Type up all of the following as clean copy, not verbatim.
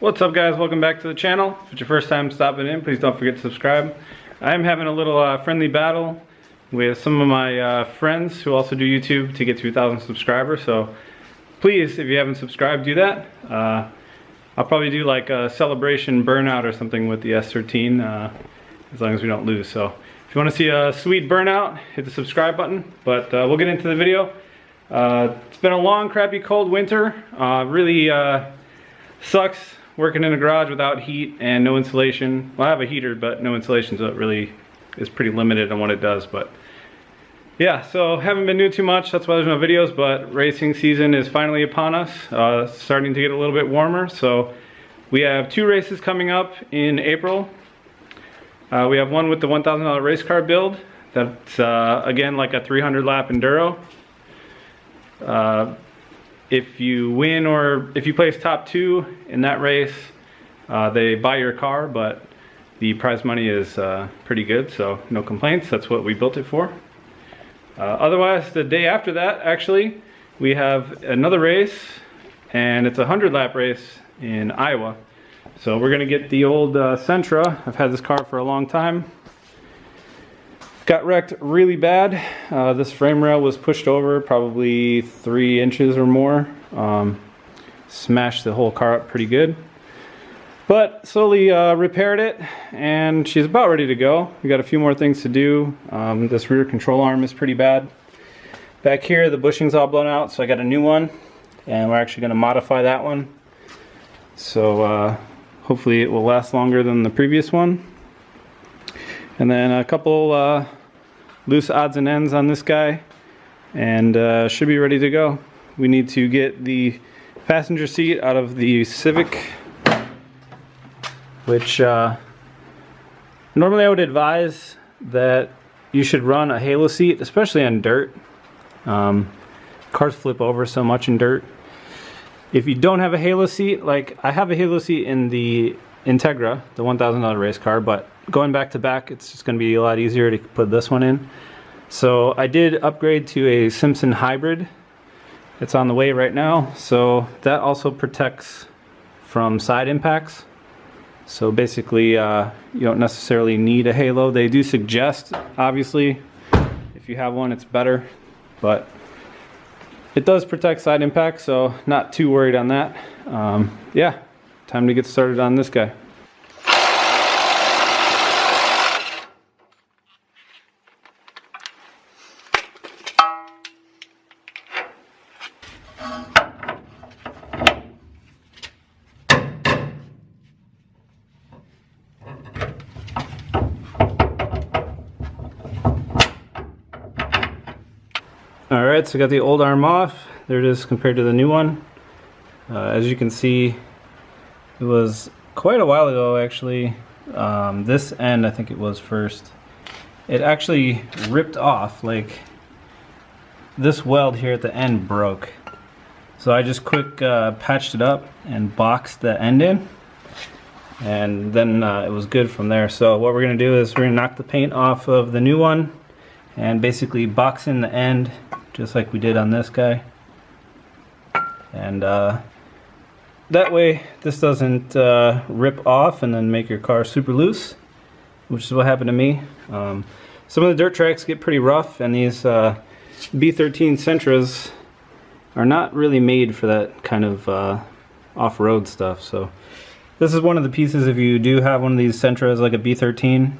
What's up, guys? Welcome back to the channel. If it's your first time stopping in, please don't forget to subscribe. I'm having a little friendly battle with some of my friends who also do YouTube to get to 1,000 subscribers, so please, if you haven't subscribed, do that. I'll probably do like a celebration burnout or something with the S13 as long as we don't lose. So if you want to see a sweet burnout, hit the subscribe button. But we'll get into the video. It's been a long, crappy, cold winter. Really sucks working in a garage without heat and no insulation. Well, I have a heater, but no insulation, so it really is pretty limited on what it does. But yeah, so haven't been doing too much. That's why there's no videos, but racing season is finally upon us. Starting to get a little bit warmer. So we have 2 races coming up in April. We have one with the $1,000 race car build. That's again like a 300 lap enduro. If you win or if you place top 2 in that race, they buy your car, but the prize money is pretty good, so no complaints. That's what we built it for. Otherwise, the day after that, actually, we have another race, and it's a 100 lap race in Iowa. So we're gonna get the old Sentra. I've had this car for a long time. Got wrecked really bad. This frame rail was pushed over probably 3 inches or more. Smashed the whole car up pretty good. But slowly repaired it, and she's about ready to go. We got a few more things to do. This rear control arm is pretty bad. Back here, the bushing's all blown out, so I got a new one, and we're actually going to modify that one. So hopefully it will last longer than the previous one. And then a couple loose odds and ends on this guy, and should be ready to go. We need to get the passenger seat out of the Civic, which normally I would advise that you should run a halo seat, especially on dirt. Cars flip over so much in dirt. If you don't have a halo seat, like I have a halo seat in the Integra, the $1,000 race car, but going back to back, it's just going to be a lot easier to put this one in. So I did upgrade to a Simpson hybrid. It's on the way right now, so that also protects from side impacts. So basically, you don't necessarily need a halo. They do suggest, obviously, if you have one, it's better, but it does protect side impacts, so not too worried on that. Yeah, time to get started on this guy. Alright, so I got the old arm off. There it is compared to the new one. As you can see, it was quite a while ago actually. This end, I think it was first. It actually ripped off, like this weld here at the end broke. So I just quick patched it up and boxed the end in. And then it was good from there. So what we're going to do is we're going to knock the paint off of the new one and basically box in the end just like we did on this guy, and that way this doesn't rip off and then make your car super loose, which is what happened to me. Some of the dirt tracks get pretty rough, and these B13 Sentras are not really made for that kind of off-road stuff. So this is one of the pieces. If you do have one of these Sentras like a B13,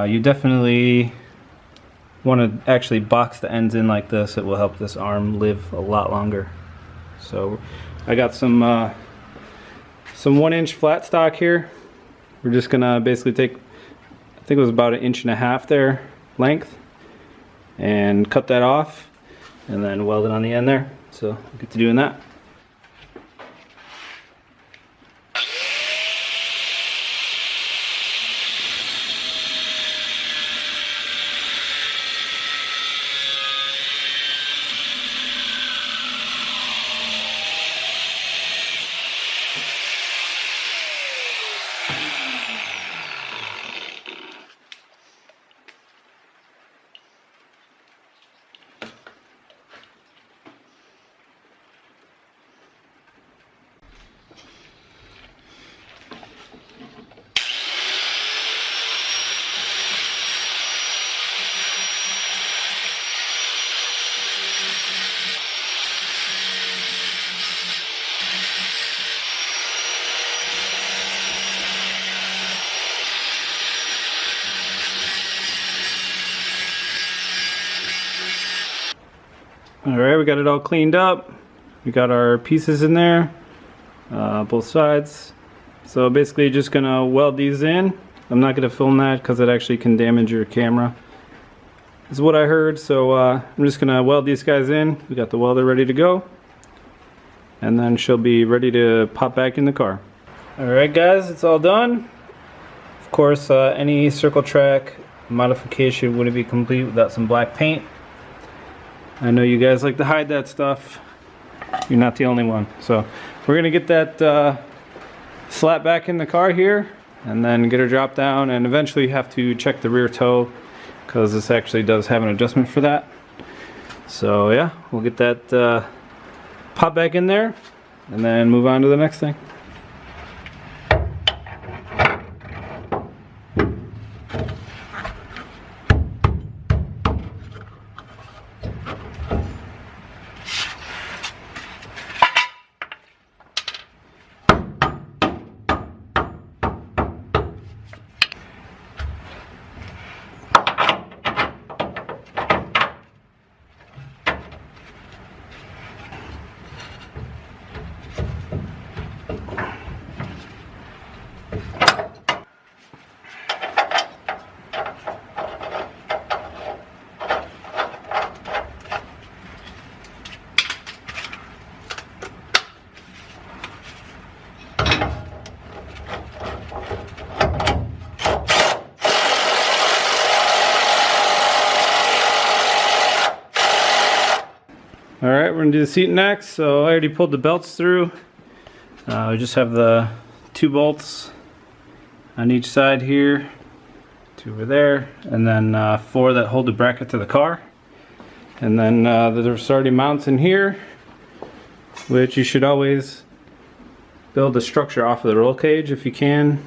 you definitely want to actually box the ends in like this. It will help this arm live a lot longer. So I got some 1-inch flat stock here. We're just gonna basically take, I think it was about 1.5 inches there length, and cut that off and then weld it on the end there. So we'll get to doing that. Alright, we got it all cleaned up. We got our pieces in there, both sides. So basically just gonna weld these in. I'm not gonna film that because it actually can damage your camera, is what I heard. So I'm just gonna weld these guys in. We got the welder ready to go, and then she'll be ready to pop back in the car. Alright guys, it's all done. Of course, any circle track modification wouldn't be complete without some black paint. I know you guys like to hide that stuff. You're not the only one. So we're gonna get that slap back in the car here, and then get her dropped down, and eventually have to check the rear toe because this actually does have an adjustment for that. So yeah, we'll get that pop back in there and then move on to the next thing. Alright, we're going to do the seat next. So I already pulled the belts through. We just have the 2 bolts on each side here, 2 over there, and then 4 that hold the bracket to the car. And then there's already mounts in here, which you should always build the structure off of the roll cage if you can.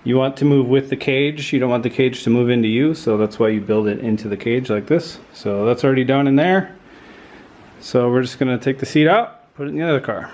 You want to move with the cage. You don't want the cage to move into you, so that's why you build it into the cage like this. So that's already done in there. So we're just going to take the seat out, put it in the other car.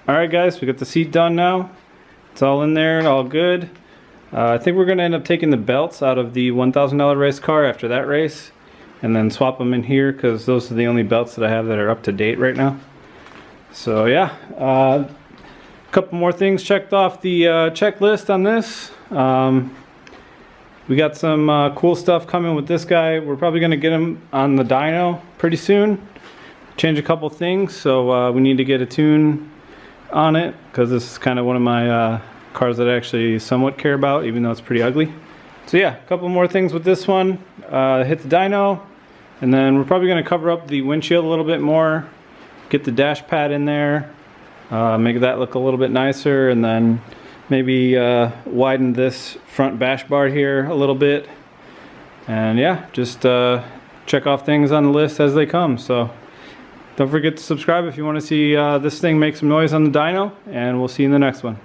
Alright guys, we got the seat done now. It's all in there and all good. I think we're going to end up taking the belts out of the $1,000 race car after that race and then swap them in here because those are the only belts that I have that are up to date right now. So yeah, a couple more things checked off the checklist on this. We got some cool stuff coming with this guy. We're probably going to get him on the dyno pretty soon. Change a couple things, so we need to get a tune on it because this is kind of one of my cars that I actually somewhat care about, even though it's pretty ugly. So yeah, a couple more things with this one. Hit the dyno, and then we're probably going to cover up the windshield a little bit more, get the dash pad in there, make that look a little bit nicer, and then maybe widen this front bash bar here a little bit. And yeah, just check off things on the list as they come. So don't forget to subscribe if you want to see this thing make some noise on the dyno, and we'll see you in the next one.